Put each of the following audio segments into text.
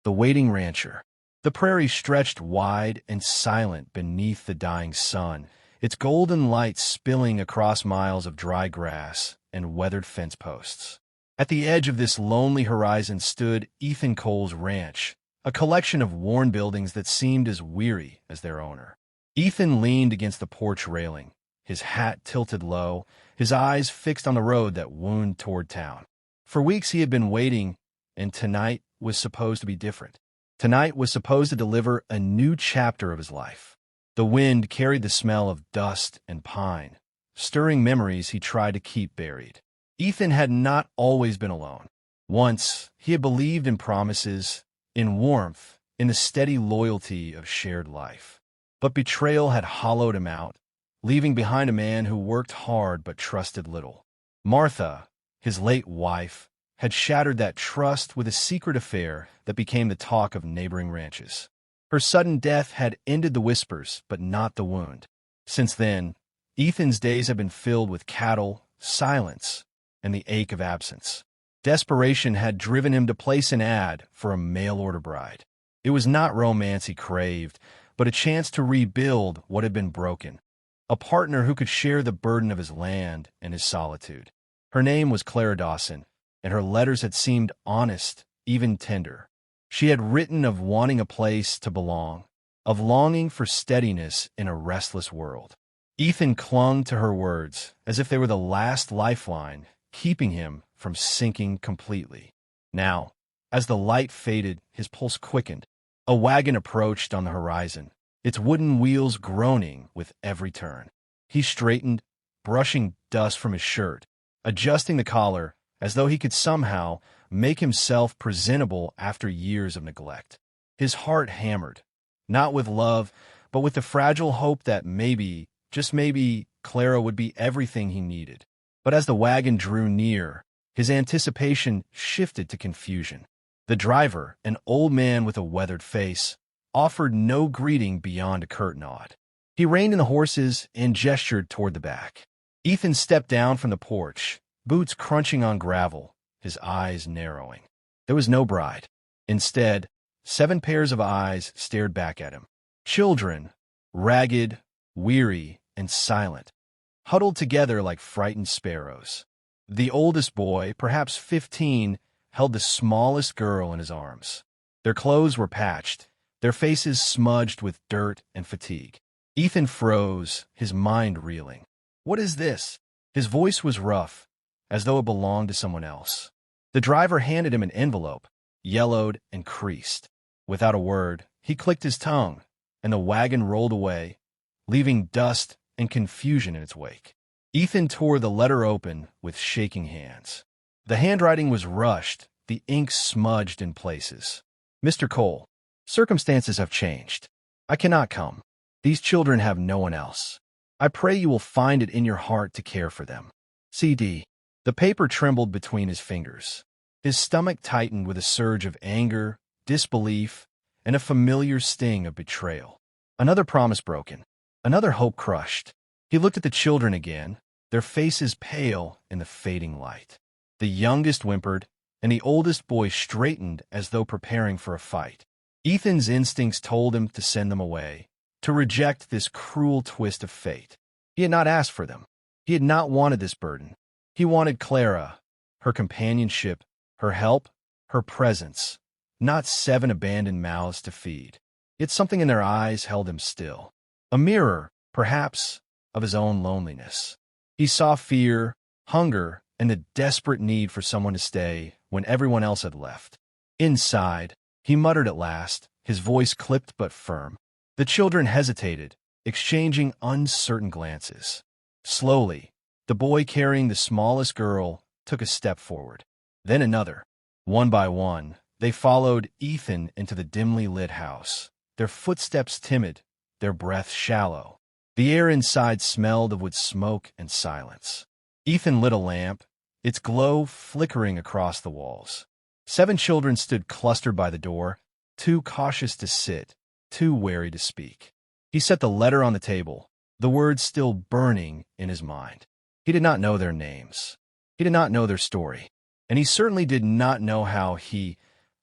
The waiting rancher. The prairie stretched wide and silent beneath the dying sun, its golden light spilling across miles of dry grass and weathered fence posts. At the edge of this lonely horizon stood Ethan Cole's ranch, a collection of worn buildings that seemed as weary as their owner. Ethan leaned against the porch railing, his hat tilted low, his eyes fixed on the road that wound toward town. For weeks he had been waiting, and tonight was supposed to be different. Tonight was supposed to deliver a new chapter of his life. The wind carried the smell of dust and pine, stirring memories he tried to keep buried. Ethan had not always been alone. Once, he had believed in promises, in warmth, in the steady loyalty of shared life. But betrayal had hollowed him out, leaving behind a man who worked hard but trusted little. Martha, his late wife, had shattered that trust with a secret affair that became the talk of neighboring ranches. Her sudden death had ended the whispers, but not the wound. Since then, Ethan's days had been filled with cattle, silence, and the ache of absence. Desperation had driven him to place an ad for a mail-order bride. It was not romance he craved, but a chance to rebuild what had been broken. A partner who could share the burden of his land and his solitude. Her name was Clara Dawson, and her letters had seemed honest, even tender. She had written of wanting a place to belong, of longing for steadiness in a restless world. Ethan clung to her words as if they were the last lifeline, keeping him from sinking completely. Now, as the light faded, his pulse quickened. A wagon approached on the horizon, its wooden wheels groaning with every turn. He straightened, brushing dust from his shirt, adjusting the collar as though he could somehow make himself presentable after years of neglect. His heart hammered, not with love, but with the fragile hope that maybe, just maybe, Clara would be everything he needed. But as the wagon drew near, his anticipation shifted to confusion. The driver, an old man with a weathered face, offered no greeting beyond a curt nod. He reined in the horses and gestured toward the back. Ethan stepped down from the porch, boots crunching on gravel, his eyes narrowing. There was no bride. Instead, 7 pairs of eyes stared back at him. Children, ragged, weary, and silent, huddled together like frightened sparrows. The oldest boy, perhaps 15, held the smallest girl in his arms. Their clothes were patched, their faces smudged with dirt and fatigue. Ethan froze, his mind reeling. "What is this?" His voice was rough, as though it belonged to someone else. The driver handed him an envelope, yellowed and creased. Without a word, he clicked his tongue, and the wagon rolled away, leaving dust and confusion in its wake. Ethan tore the letter open with shaking hands. The handwriting was rushed, the ink smudged in places. "Mr. Cole, circumstances have changed. I cannot come. These children have no one else. I pray you will find it in your heart to care for them. CD." The paper trembled between his fingers. His stomach tightened with a surge of anger, disbelief, and a familiar sting of betrayal. Another promise broken, another hope crushed. He looked at the children again, their faces pale in the fading light. The youngest whimpered, and the oldest boy straightened as though preparing for a fight. Ethan's instincts told him to send them away, to reject this cruel twist of fate. He had not asked for them. He had not wanted this burden. He wanted Clara, her companionship, her help, her presence, not 7 abandoned mouths to feed. Yet something in their eyes held him still. A mirror, perhaps, of his own loneliness. He saw fear, hunger, and the desperate need for someone to stay when everyone else had left. Inside, he muttered at last, his voice clipped but firm. The children hesitated, exchanging uncertain glances. Slowly, the boy carrying the smallest girl took a step forward. Then another. One by one, they followed Ethan into the dimly lit house, their footsteps timid, their breath shallow. The air inside smelled of wood smoke and silence. Ethan lit a lamp, its glow flickering across the walls. 7 children stood clustered by the door, too cautious to sit, too wary to speak. He set the letter on the table, the words still burning in his mind. He did not know their names. He did not know their story. And he certainly did not know how he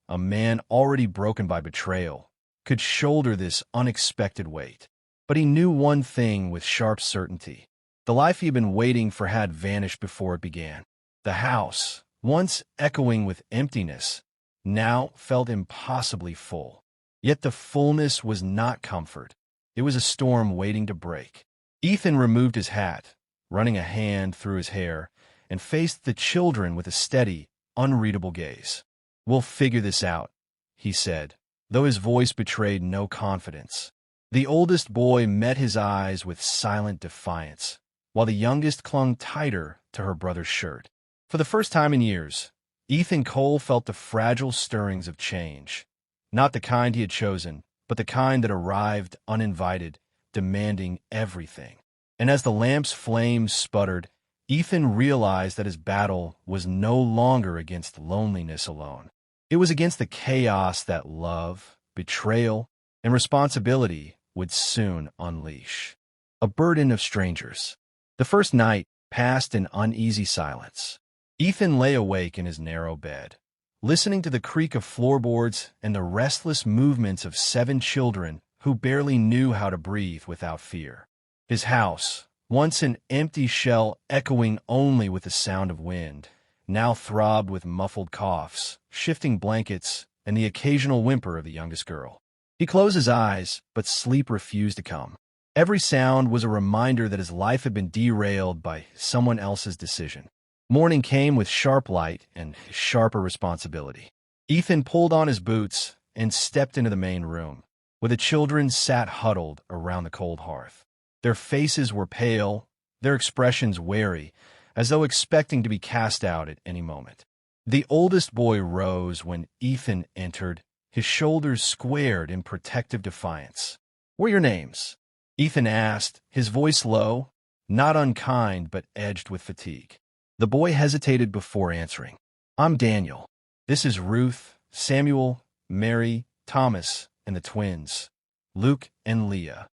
a man already broken by betrayal, could shoulder this unexpected weight. But he knew one thing with sharp certainty. The life he had been waiting for had vanished before it began. The house, once echoing with emptiness, now felt impossibly full. Yet the fullness was not comfort. It was a storm waiting to break. Ethan removed his hat, running a hand through his hair, and faced the children with a steady, unreadable gaze. "We'll figure this out," he said, though his voice betrayed no confidence. The oldest boy met his eyes with silent defiance, while the youngest clung tighter to her brother's shirt. For the first time in years, Ethan Cole felt the fragile stirrings of change. Not the kind he had chosen, but the kind that arrived uninvited, demanding everything. And as the lamp's flames sputtered, Ethan realized that his battle was no longer against loneliness alone. It was against the chaos that love, betrayal, and responsibility would soon unleash. A burden of strangers. The first night passed in uneasy silence. Ethan lay awake in his narrow bed, listening to the creak of floorboards and the restless movements of 7 children who barely knew how to breathe without fear. His house, once an empty shell echoing only with the sound of wind, now throbbed with muffled coughs, shifting blankets, and the occasional whimper of the youngest girl. He closed his eyes, but sleep refused to come. Every sound was a reminder that his life had been derailed by someone else's decision. Morning came with sharp light and sharper responsibility. Ethan pulled on his boots and stepped into the main room, where the children sat huddled around the cold hearth. Their faces were pale, their expressions wary, as though expecting to be cast out at any moment. The oldest boy rose when Ethan entered, his shoulders squared in protective defiance. "What are your names?" Ethan asked, his voice low, not unkind but edged with fatigue. The boy hesitated before answering. "I'm Daniel. This is Ruth, Samuel, Mary, Thomas, and the twins, Luke and Leah."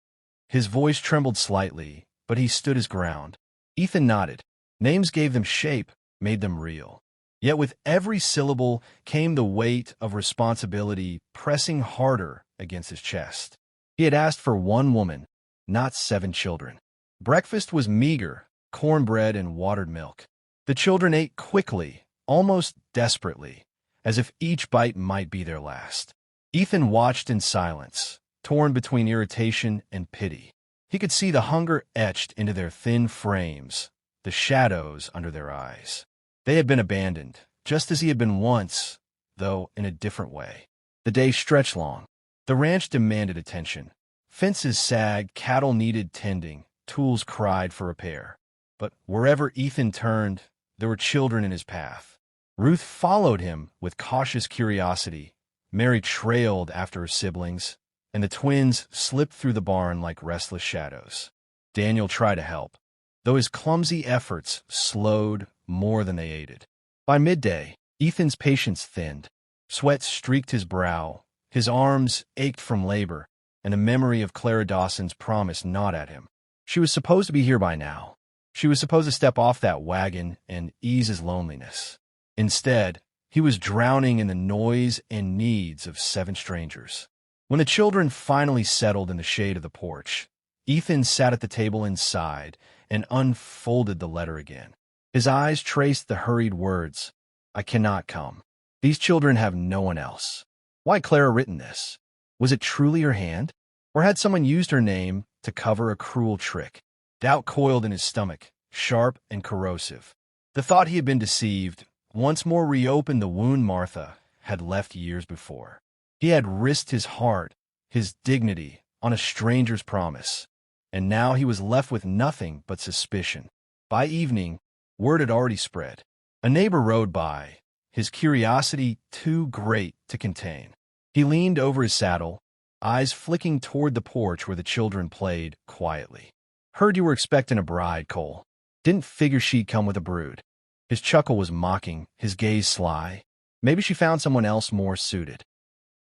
His voice trembled slightly, but he stood his ground. Ethan nodded. Names gave them shape, made them real. Yet with every syllable came the weight of responsibility pressing harder against his chest. He had asked for one woman, not 7 children. Breakfast was meager, cornbread and watered milk. The children ate quickly, almost desperately, as if each bite might be their last. Ethan watched in silence, torn between irritation and pity. He could see the hunger etched into their thin frames, the shadows under their eyes. They had been abandoned, just as he had been once, though in a different way. The day stretched long. The ranch demanded attention. Fences sagged, cattle needed tending, tools cried for repair. But wherever Ethan turned, there were children in his path. Ruth followed him with cautious curiosity. Mary trailed after her siblings, and the twins slipped through the barn like restless shadows. Daniel tried to help, though his clumsy efforts slowed more than they aided. By midday, Ethan's patience thinned. Sweat streaked his brow, his arms ached from labor, and the memory of Clara Dawson's promise gnawed at him. She was supposed to be here by now. She was supposed to step off that wagon and ease his loneliness. Instead, he was drowning in the noise and needs of 7 strangers. When the children finally settled in the shade of the porch, Ethan sat at the table inside and unfolded the letter again. His eyes traced the hurried words, "I cannot come. These children have no one else." Why had Clara written this? Was it truly her hand? Or had someone used her name to cover a cruel trick? Doubt coiled in his stomach, sharp and corrosive. The thought he had been deceived once more reopened the wound Martha had left years before. He had risked his heart, his dignity, on a stranger's promise, and now he was left with nothing but suspicion. By evening, word had already spread. A neighbor rode by, his curiosity too great to contain. He leaned over his saddle, eyes flicking toward the porch where the children played quietly. "Heard you were expecting a bride, Cole. Didn't figure she'd come with a brood." His chuckle was mocking, his gaze sly. Maybe she found someone else more suited.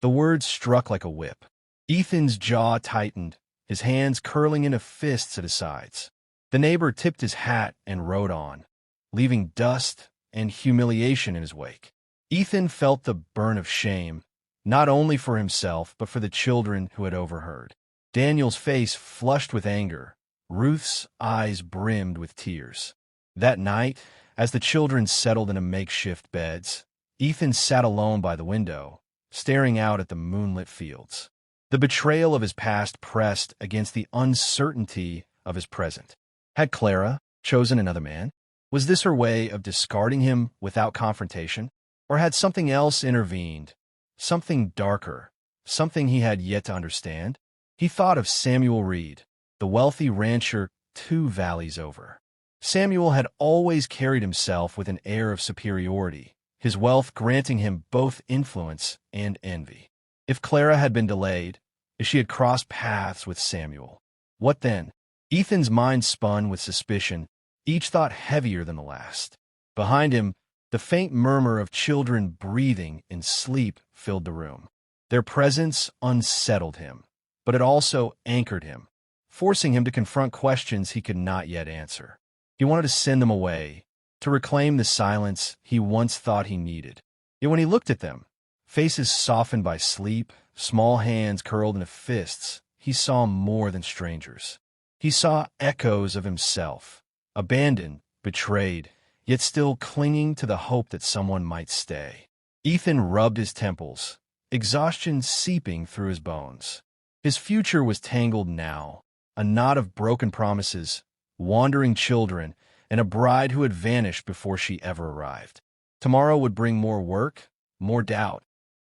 The words struck like a whip. Ethan's jaw tightened, his hands curling into fists at his sides. The neighbor tipped his hat and rode on, leaving dust and humiliation in his wake. Ethan felt the burn of shame, not only for himself but for the children who had overheard. Daniel's face flushed with anger. Ruth's eyes brimmed with tears. That night, as the children settled into makeshift beds, Ethan sat alone by the window, staring out at the moonlit fields. The betrayal of his past pressed against the uncertainty of his present. Had Clara chosen another man? Was this her way of discarding him without confrontation? Or had something else intervened? Something darker? Something he had yet to understand? He thought of Samuel Reed, the wealthy rancher 2 valleys over. Samuel had always carried himself with an air of superiority, his wealth granting him both influence and envy. If Clara had been delayed, if she had crossed paths with Samuel, what then? Ethan's mind spun with suspicion, each thought heavier than the last. Behind him, the faint murmur of children breathing in sleep filled the room. Their presence unsettled him, but it also anchored him, forcing him to confront questions he could not yet answer. He wanted to send them away, to reclaim the silence he once thought he needed. Yet when he looked at them, faces softened by sleep, small hands curled into fists, he saw more than strangers. He saw echoes of himself, abandoned, betrayed, yet still clinging to the hope that someone might stay. Ethan rubbed his temples, exhaustion seeping through his bones. His future was tangled now, a knot of broken promises, wandering children, and a bride who had vanished before she ever arrived. Tomorrow would bring more work, more doubt,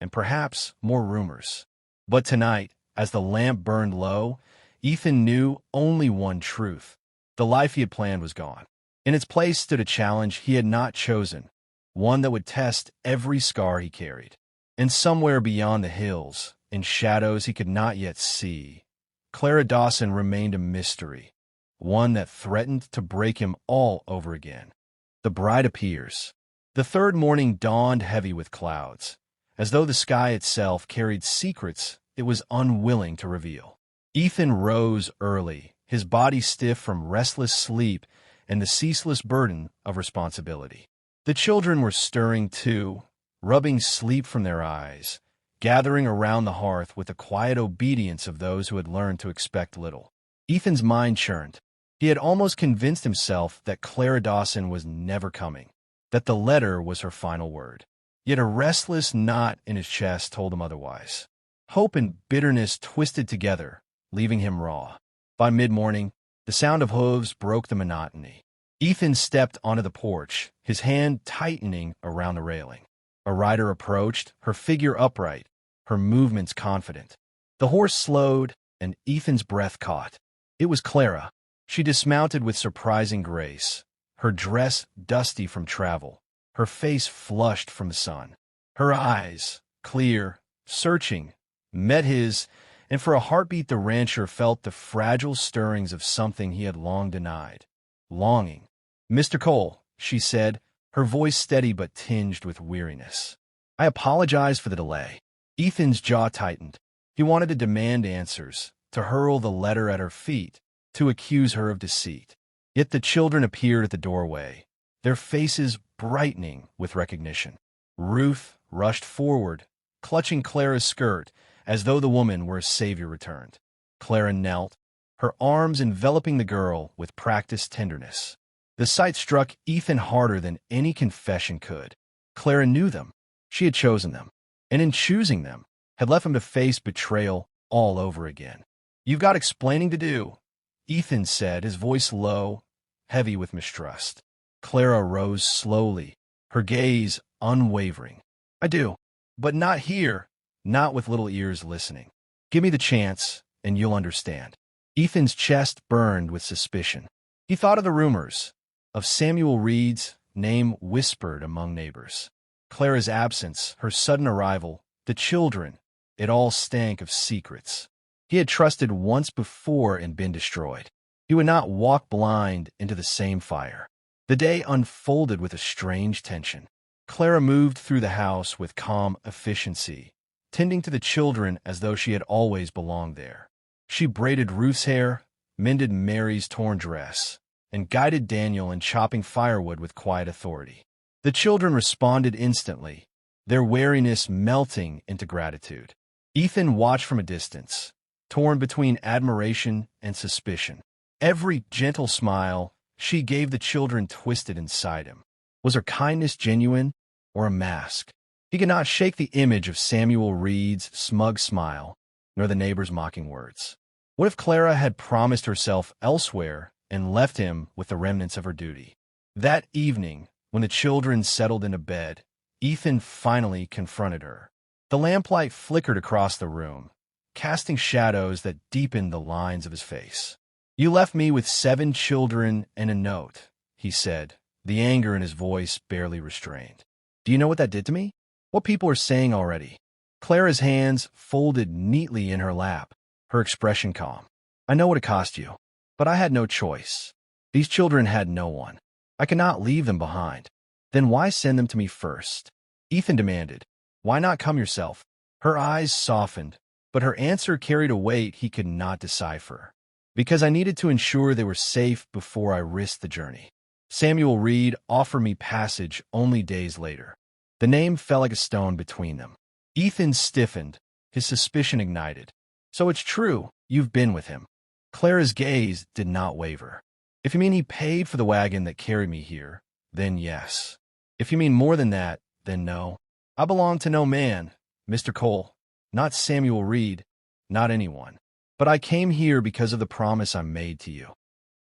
and perhaps more rumors. But tonight, as the lamp burned low, Ethan knew only one truth. The life he had planned was gone. In its place stood a challenge he had not chosen, one that would test every scar he carried. And somewhere beyond the hills, in shadows he could not yet see, Clara Dawson remained a mystery, one that threatened to break him all over again. The bride appears. The third morning dawned heavy with clouds, as though the sky itself carried secrets it was unwilling to reveal. Ethan rose early, his body stiff from restless sleep and the ceaseless burden of responsibility. The children were stirring too, rubbing sleep from their eyes, gathering around the hearth with the quiet obedience of those who had learned to expect little. Ethan's mind churned. He had almost convinced himself that Clara Dawson was never coming, that the letter was her final word. Yet a restless knot in his chest told him otherwise. Hope and bitterness twisted together, leaving him raw. By mid-morning, the sound of hooves broke the monotony. Ethan stepped onto the porch, his hand tightening around the railing. A rider approached, her figure upright, her movements confident. The horse slowed, and Ethan's breath caught. It was Clara. She dismounted with surprising grace, her dress dusty from travel, her face flushed from the sun. Her eyes, clear, searching, met his, and for a heartbeat the rancher felt the fragile stirrings of something he had long denied. Longing. "Mr. Cole," she said, her voice steady but tinged with weariness. "I apologize for the delay." Ethan's jaw tightened. He wanted to demand answers, to hurl the letter at her feet, to accuse her of deceit. Yet the children appeared at the doorway, their faces brightening with recognition. Ruth rushed forward, clutching Clara's skirt, as though the woman were a savior returned. Clara knelt, her arms enveloping the girl with practiced tenderness. The sight struck Ethan harder than any confession could. Clara knew them. She had chosen them, and in choosing them, had left him to face betrayal all over again. "You've got explaining to do," Ethan said, his voice low, heavy with mistrust. Clara rose slowly, her gaze unwavering. "I do, but not here, not with little ears listening. Give me the chance, and you'll understand." Ethan's chest burned with suspicion. He thought of the rumors, of Samuel Reed's name whispered among neighbors. Clara's absence, her sudden arrival, the children, it all stank of secrets. He had trusted once before and been destroyed. He would not walk blind into the same fire. The day unfolded with a strange tension. Clara moved through the house with calm efficiency, tending to the children as though she had always belonged there. She braided Ruth's hair, mended Mary's torn dress, and guided Daniel in chopping firewood with quiet authority. The children responded instantly, their wariness melting into gratitude. Ethan watched from a distance, torn between admiration and suspicion. Every gentle smile she gave the children twisted inside him. Was her kindness genuine or a mask? He could not shake the image of Samuel Reed's smug smile, nor the neighbor's mocking words. What if Clara had promised herself elsewhere and left him with the remnants of her duty? That evening, when the children settled into bed, Ethan finally confronted her. The lamplight flickered across the room, casting shadows that deepened the lines of his face. "You left me with 7 children and a note," he said, the anger in his voice barely restrained. "Do you know what that did to me? What people are saying already?" Clara's hands folded neatly in her lap, her expression calm. "I know what it cost you, but I had no choice. These children had no one. I cannot leave them behind." "Then why send them to me first?" Ethan demanded. "Why not come yourself?" Her eyes softened, but her answer carried a weight he could not decipher. "Because I needed to ensure they were safe before I risked the journey. Samuel Reed offered me passage only days later." The name fell like a stone between them. Ethan stiffened, his suspicion ignited. "So it's true, you've been with him." Clara's gaze did not waver. "If you mean he paid for the wagon that carried me here, then yes. If you mean more than that, then no. I belong to no man, Mr. Cole, not Samuel Reed, not anyone. But I came here because of the promise I made to you."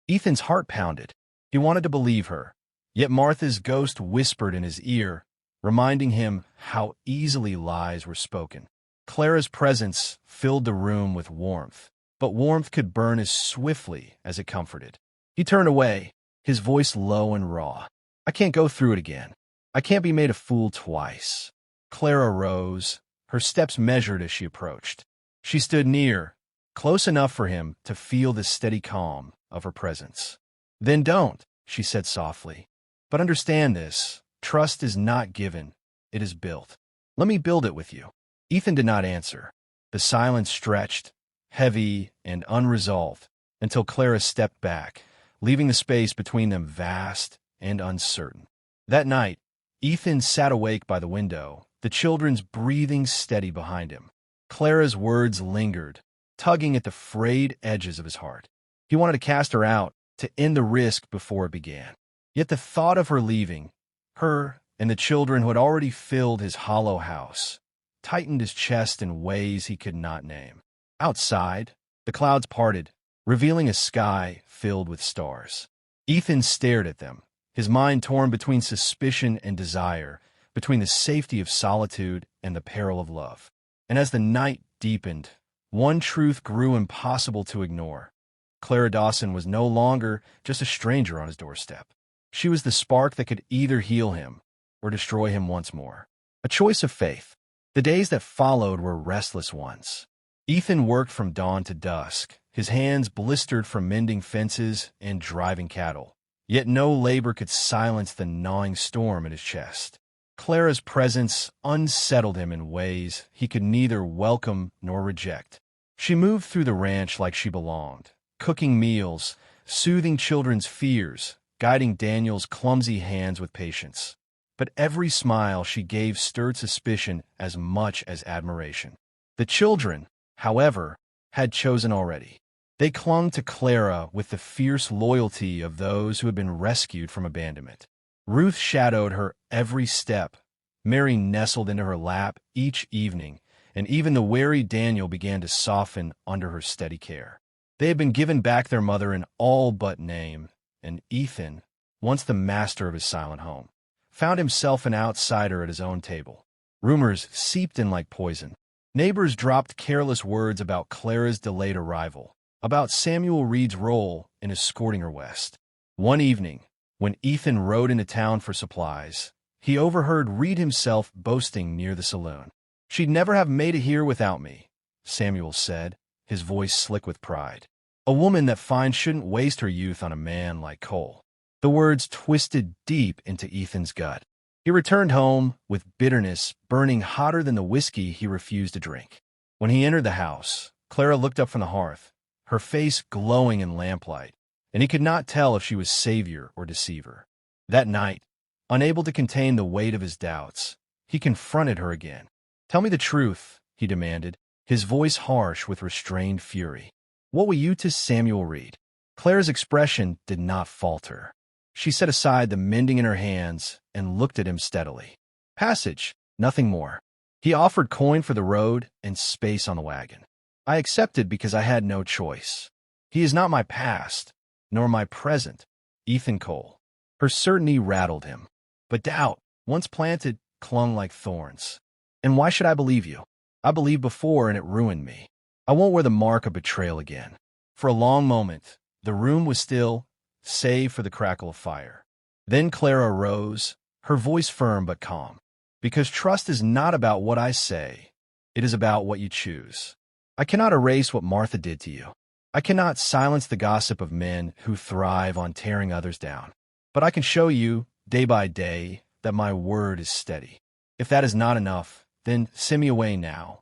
Ethan's heart pounded. He wanted to believe her, yet Martha's ghost whispered in his ear, reminding him how easily lies were spoken. Clara's presence filled the room with warmth, but warmth could burn as swiftly as it comforted. He turned away, his voice low and raw. "I can't go through it again. I can't be made a fool twice." Clara rose, her steps measured as she approached. She stood near, close enough for him to feel the steady calm of her presence. "Then don't," she said softly. "But understand this. Trust is not given, it is built. Let me build it with you." Ethan did not answer. The silence stretched, heavy and unresolved, until Clara stepped back, leaving the space between them vast and uncertain. That night, Ethan sat awake by the window, the children's breathing steady behind him. Clara's words lingered, tugging at the frayed edges of his heart. He wanted to cast her out, to end the risk before it began. Yet the thought of her leaving, her and the children who had already filled his hollow house, tightened his chest in ways he could not name. Outside, the clouds parted, revealing a sky filled with stars. Ethan stared at them, his mind torn between suspicion and desire, between the safety of solitude and the peril of love. And as the night deepened, one truth grew impossible to ignore. Clara Dawson was no longer just a stranger on his doorstep. She was the spark that could either heal him or destroy him once more. A choice of faith. The days that followed were restless ones. Ethan worked from dawn to dusk, his hands blistered from mending fences and driving cattle. Yet no labor could silence the gnawing storm in his chest. Clara's presence unsettled him in ways he could neither welcome nor reject. She moved through the ranch like she belonged, cooking meals, soothing children's fears, guiding Daniel's clumsy hands with patience. But every smile she gave stirred suspicion as much as admiration. The children, however, had chosen already. They clung to Clara with the fierce loyalty of those who had been rescued from abandonment. Ruth shadowed her every step. Mary nestled into her lap each evening, and even the wary Daniel began to soften under her steady care. They had been given back their mother in all but name, and Ethan, once the master of his silent home, found himself an outsider at his own table. Rumors seeped in like poison. Neighbors dropped careless words about Clara's delayed arrival, about Samuel Reed's role in escorting her west. One evening, when Ethan rode into town for supplies, he overheard Reed himself boasting near the saloon. "She'd never have made it here without me," Samuel said, his voice slick with pride. "A woman that fine shouldn't waste her youth on a man like Cole." The words twisted deep into Ethan's gut. He returned home with bitterness burning hotter than the whiskey he refused to drink. When he entered the house, Clara looked up from the hearth, her face glowing in lamplight, and he could not tell if she was savior or deceiver. That night, unable to contain the weight of his doubts, He confronted her again. "Tell me the truth," he demanded, his voice harsh with restrained fury. "What will you to Samuel Reed?" Clara's expression did not falter. She set aside the mending in her hands and looked at him steadily. "Passage, nothing more." He offered coin for the road and space on the wagon. "I accepted because I had no choice. He is not my past, nor my present." Ethan Cole. Her certainty rattled him. But doubt, once planted, clung like thorns. "And why should I believe you? I believed before and it ruined me. I won't wear the mark of betrayal again." For a long moment, the room was still, save for the crackle of fire. Then Clara rose, her voice firm but calm. "Because trust is not about what I say. It is about what you choose. I cannot erase what Martha did to you. I cannot silence the gossip of men who thrive on tearing others down. But I can show you, day by day, that my word is steady. If that is not enough, then send me away now."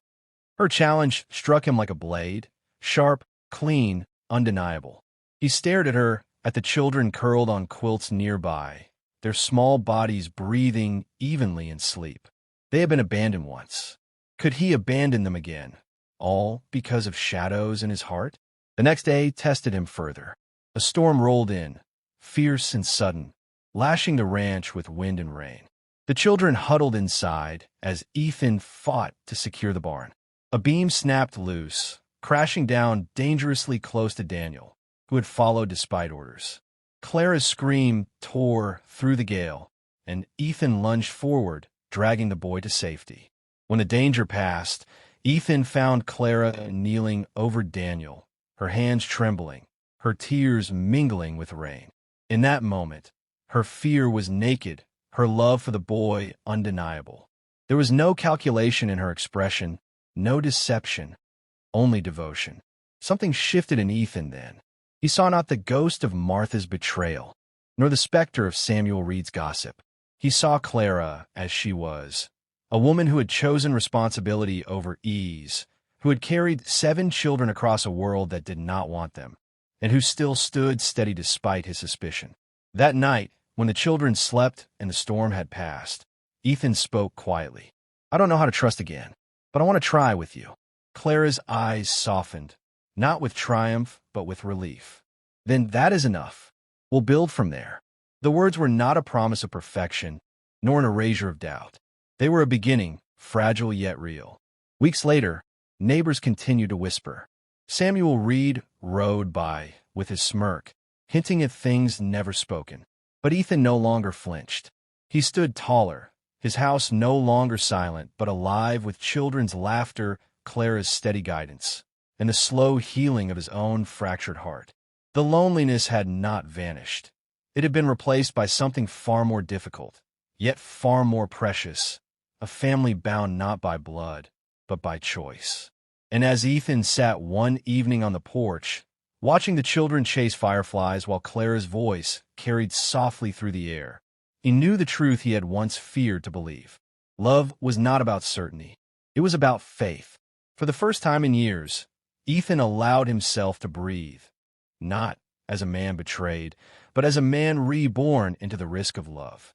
Her challenge struck him like a blade, sharp, clean, undeniable. He stared at her, at the children curled on quilts nearby, their small bodies breathing evenly in sleep. They had been abandoned once. Could he abandon them again, all because of shadows in his heart? The next day tested him further. A storm rolled in, fierce and sudden, lashing the ranch with wind and rain. The children huddled inside as Ethan fought to secure the barn. A beam snapped loose, crashing down dangerously close to Daniel, who had followed despite orders. Clara's scream tore through the gale, and Ethan lunged forward, dragging the boy to safety. When the danger passed, Ethan found Clara kneeling over Daniel, her hands trembling, her tears mingling with rain. In that moment, her fear was naked, her love for the boy undeniable. There was no calculation in her expression, no deception, only devotion. Something shifted in Ethan then. He saw not the ghost of Martha's betrayal, nor the specter of Samuel Reed's gossip. He saw Clara as she was, a woman who had chosen responsibility over ease, who had carried 7 children across a world that did not want them, and who still stood steady despite his suspicion. That night, when the children slept and the storm had passed, Ethan spoke quietly. "I don't know how to trust again, but I want to try with you." Clara's eyes softened, not with triumph, but with relief. "Then that is enough. We'll build from there." The words were not a promise of perfection, nor an erasure of doubt. They were a beginning, fragile yet real. Weeks later, neighbors continued to whisper. Samuel Reed rode by, with his smirk, hinting at things never spoken. But Ethan no longer flinched. He stood taller, his house no longer silent, but alive with children's laughter, Clara's steady guidance, and the slow healing of his own fractured heart. The loneliness had not vanished. It had been replaced by something far more difficult, yet far more precious, a family bound not by blood, but by choice. And as Ethan sat one evening on the porch, watching the children chase fireflies while Clara's voice carried softly through the air, he knew the truth he had once feared to believe. Love was not about certainty. It was about faith. For the first time in years, Ethan allowed himself to breathe, not as a man betrayed, but as a man reborn into the risk of love.